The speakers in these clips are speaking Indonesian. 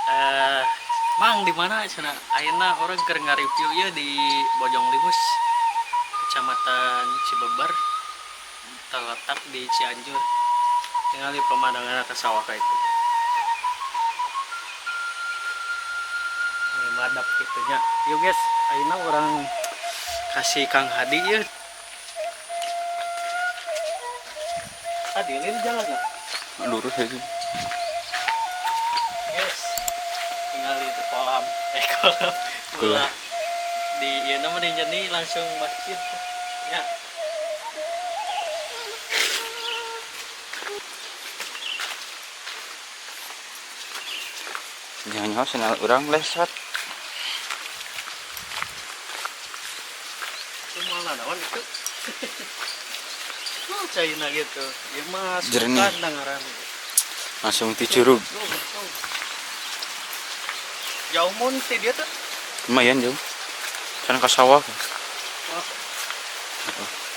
Mang. Mang di mana cenah? Ayeuna orang keur ngareview ieu di Bojong Limus, Kecamatan Cibeber, terletak di Cianjur. Tinggal di pemandangan atas sawah kayak itu. Ini madap gitunya. Yuk guys, ayeuna orang kasih Kang Hadi ya. Tadi ini jalan nggak? Lurus aja. Yes, tinggal di kolam, kolam bola di ya namanya jadi langsung masjid ya. Nyawa senal orang lesat. Semua naon itu. Oh, China gitu. Ya mas, Jernih. Dengaran. Langsung di curug. Jauh mun sih dia tuh. Lumayan jauh. Kan ke sawah. Oh.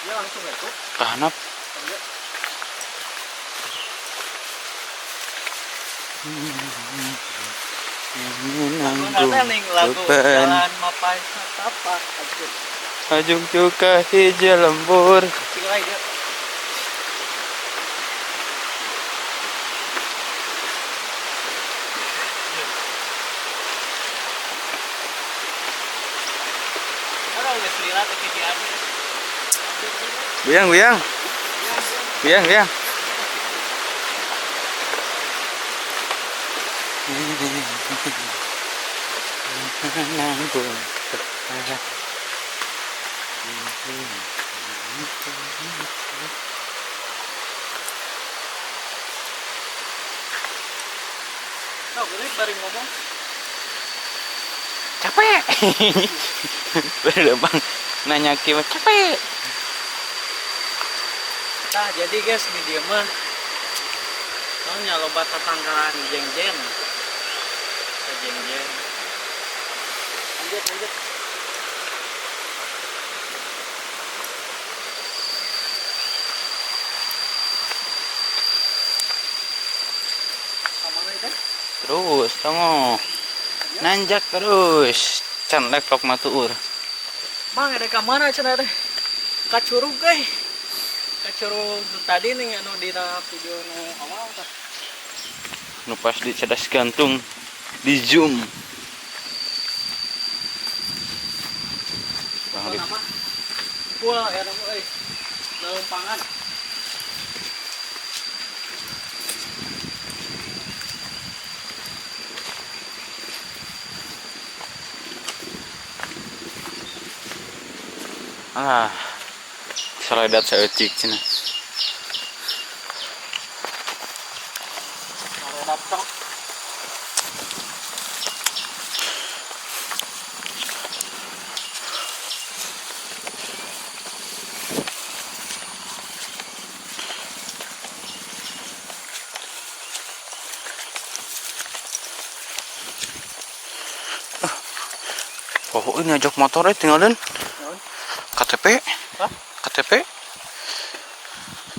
Ya langsung itu. Kahanap. Menanggung beban. Jalan mapai tapak aja. Ajung juga hijau lembur. Cilai dia. Buyang, buyang. Buyang, buyang. Menanggung beban. Kau boleh bareng ngomong. Capek. Bener bang. Nanya kieu capek. Nah, jadi guys di dia mah soalnya loba tatangkalan jeng-jeng. Jeng-jeng. Lanjut. Kamana itu? Terus tongo. Nanjak terus. Can laptop matuur. Mang ada kamana cenah teh? Kacurug euy. Kacurug tadi nih anu dina video nu awal tah. Nu pas di cadas gantung di zoom. Bang Arif. Apa? Wah, ya nama euy. Laumpangan. Seledat saeutik cenah. Mare datang. Oh, ini ajak motornya tinggalin. KTP? Hah? KTP?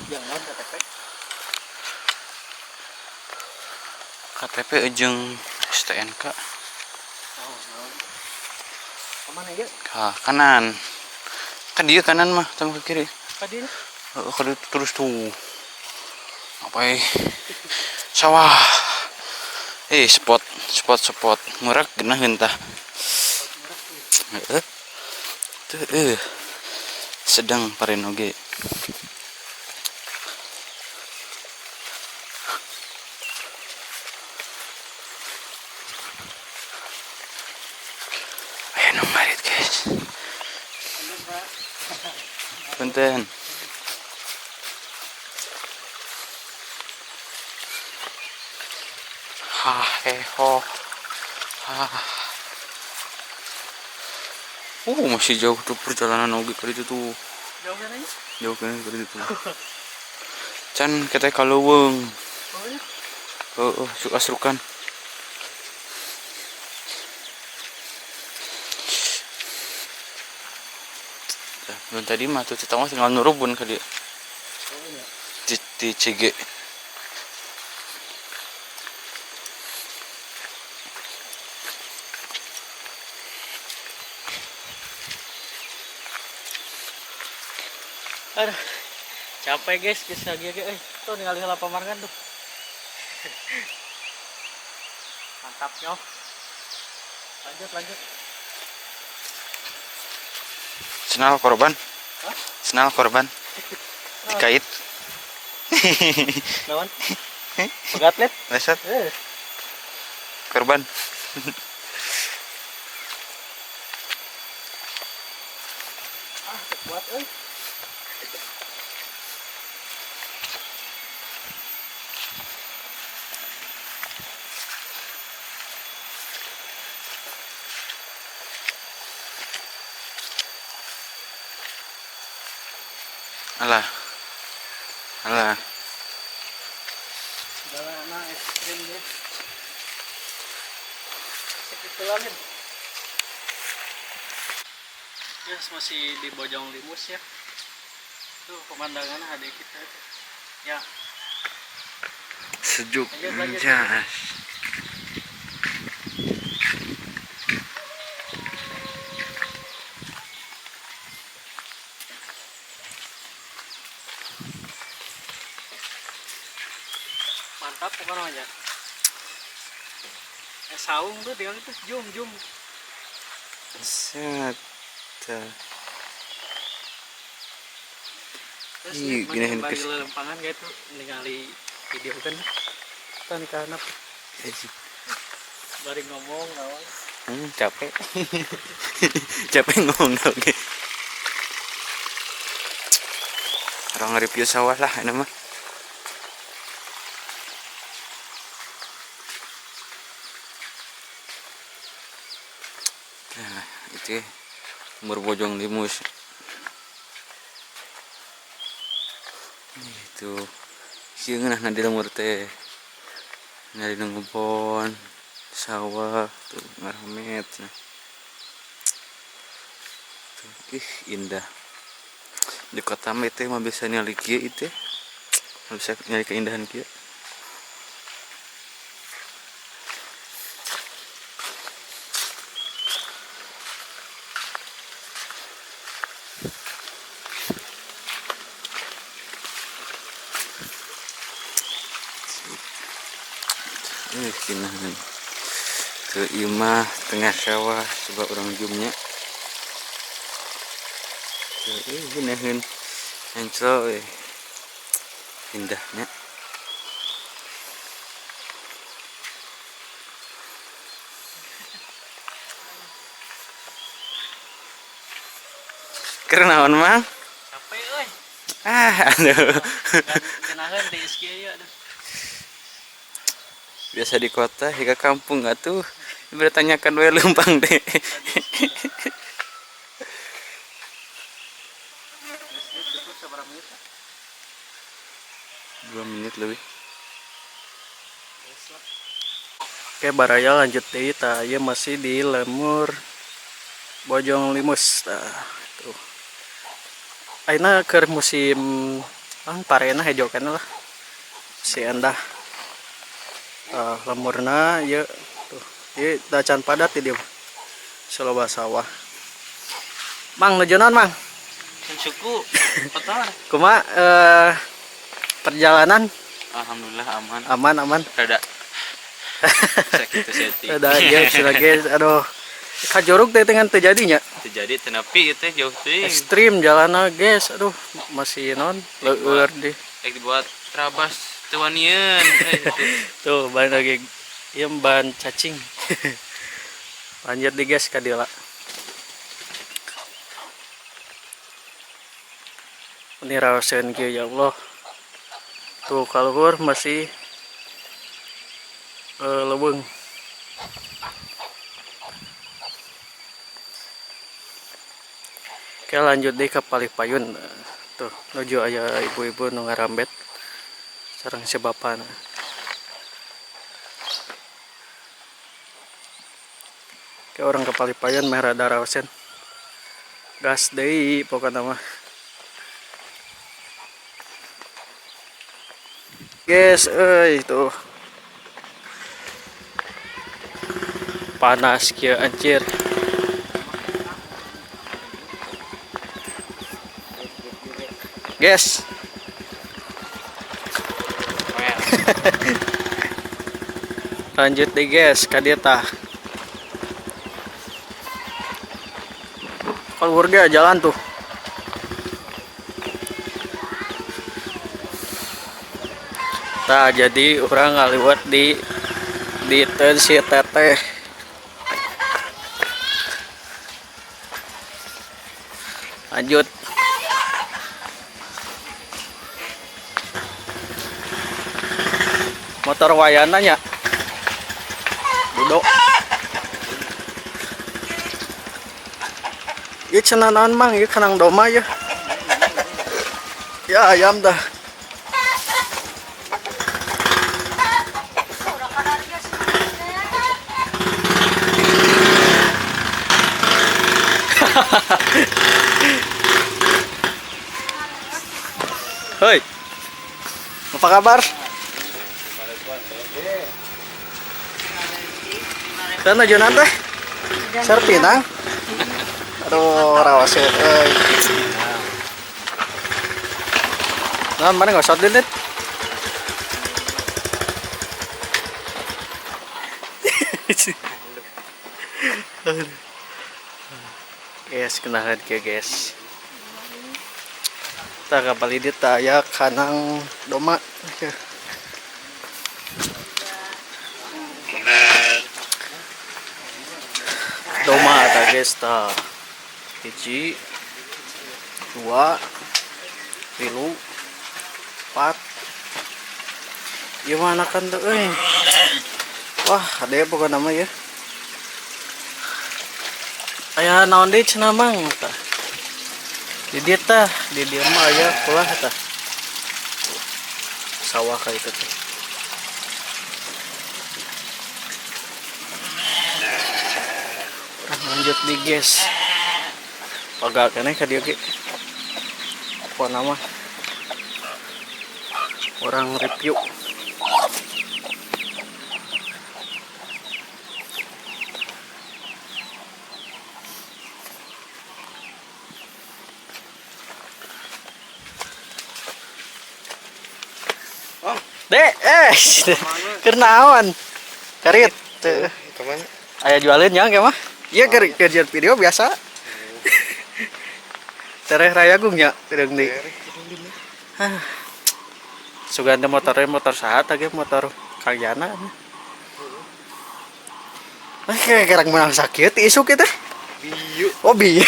Jangan KTP. KTP jeung STNK. Oh. Kemana ya? Ke kanan. Kan dia kanan mah, sama ke kiri. Tadi Ke terus tuh. Apa sawah. Spot merak genah hentah. Sedang parenoge. Ayo nombarit guys. Punten. Ho. Masih jauh tuh perjalanan oge kali itu tuh. jauh kan aja? Jauh kan kali itu. Can kita kaleuweung. Oh ya? Asrukan. Dan tadi mah tuh kita tinggal nurubun kali. Di CG. Aduh, capek guys, bisa lagi tuh ningali heula pamargan tuh. Mantap nyoh. Lanjut. Senal korban. Hah? Senal korban. Dikait. Naon? Pegatlet? Lesat korban. Kuat euy. Alah. Galana ekstrim guys. Segitu lagi. Yes, masih di Bojong Limus ya. Tuh pemandangan ada kita tuh. Ya. Sejuk Lanjut. jas. Mantap bukan aja. Saung tuh dia itu jum. Set. Terus Ih, gini bagi kes- lempangan kayak tuh ningali video kan. Kan karena bari ngomong lawan. Capek. Capek ngomong oke. Orang review sawah lah ini mah. Nah, itu umur Bojong Limus. Itu kieu ngeunah na di lemur teh. Nyari ngebon, sawah tuh ngaramet. Nah. Tuh, indah. Di kota mah teh mah bisa nyali kieu itu. Bisa nyari keindahan kieu. Kinahan ke imah tengah sawah coba orang jumnya kinahan encro indahnya kerenaon mang Capek euy. aduh Kenahan di ieu ya aduh. biasa di kota hingga kampung atuh bertanyakan we lempang deh. Itu seberapa menit? 2 menit lebih. Oke, baraya lanjut deui tah ieu masih di lemur Bojong Limus. Tah, tuh. Ayeuna keur musim parena hejo kana lah. Si endah. Lemurna ieu tuh. Ieu dacan padat di dieu. Saloba sawah. Mang nujunan Mang. Suku kotor. Kumaha perjalanan Alhamdulillah aman. aman. Rada sakit setting. Ada guys, aduh. Kajoruk teh dengan terjadinya. Terjadi tenapi itu jauh teuing. Ekstrim jalanna guys, aduh masih non leueur di. Dibuat terabas tuanian. Tuh ban lagi ieu ban cacing. Lanjut di guys ka dieu. Ini raoseun kieu ya Allah. Tuh kaluhur masih leuweung. Oke lanjut deh ke Palipayun. Tuh nuju aya ibu-ibu nu ngarambet sareng si bapana. Oke orang ke Palipayun meh rada raoseun. Gas deui pokona mah. Guys, tuh panas kieu anjir. Guys. Lanjut deh guys, ka dia tah. Keluar dia jalan tuh. Tah jadi orang ngaliwat di si teteh. Lanjut. Motor wayana nya. Duduk. Ieu cenah naon Mang, ieu kanang doma ya. Ya ayam dah. Hoi. Apa kabar? Kana jonan teh? Serpinang. Aduh, rawas euy. Nah, mana enggak usah dilit. Guys, kenalan ke guys. Ta kapal ini ya kanang doma. Doma ta guys ta. Hiji, 2, 3, 4. Gimana kan tuh euy? Wah, ada ya pokoknya nama ya. Aya naon deui cenah Mang tah. Di dieu tah, di dieu mah aya pulah tah. Sawah ka itu teh. Lanjut di guys. Pagak keneh ka dieu ge. Apa nama? Orang review. Dek, kernaon? Karit. Kemana? Aya jualin ya mah? Iya kerjaan video biasa. Tereh Rayagung nya teureung deui. Suganda motor sahat age motor kalyana. Kayak kerang menang sakit isuk kita. Biu. Oh bieu.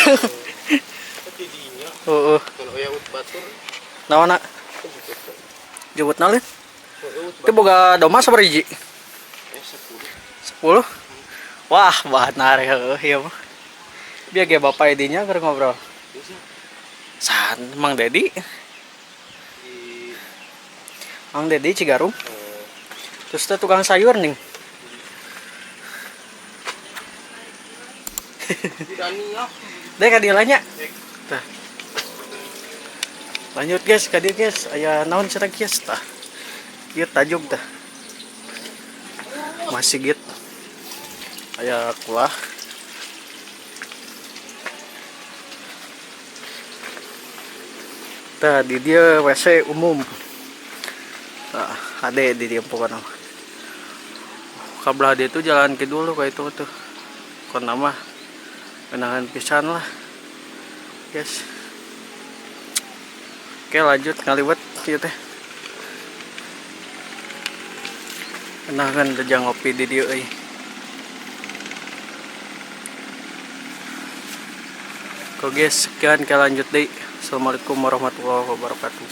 Tidinya. Heeh. Kalau aya ut batur. Naonna? Jebut nalin. Itu boga doma sabariji? 10. Wah, bahan nare heuh ieu mah. Biar ge bapak idinya keur ngobrol. San Mang Dedi. Mang Dedi Cigarum. Terus teh tukang sayur nih. Dek ka dieu nya. Tah. Lanjut guys, ka dieu guys. Aya naon cenah guys tah. Ieu tajuk tah. Masih git. Aya kulah. Tah di dia WC umum. Tah, ade di dia pokoknya. Kabelah dia tuh jalan ke dulu kayak itu tuh. Kon nama menahan pisan lah. Guys. Oke, lanjut ngaliwat kieu teh. Menahan rejang ngopi di dieu euy. Oke guys, sekian kita lanjut deh. Assalamualaikum warahmatullahi wabarakatuh.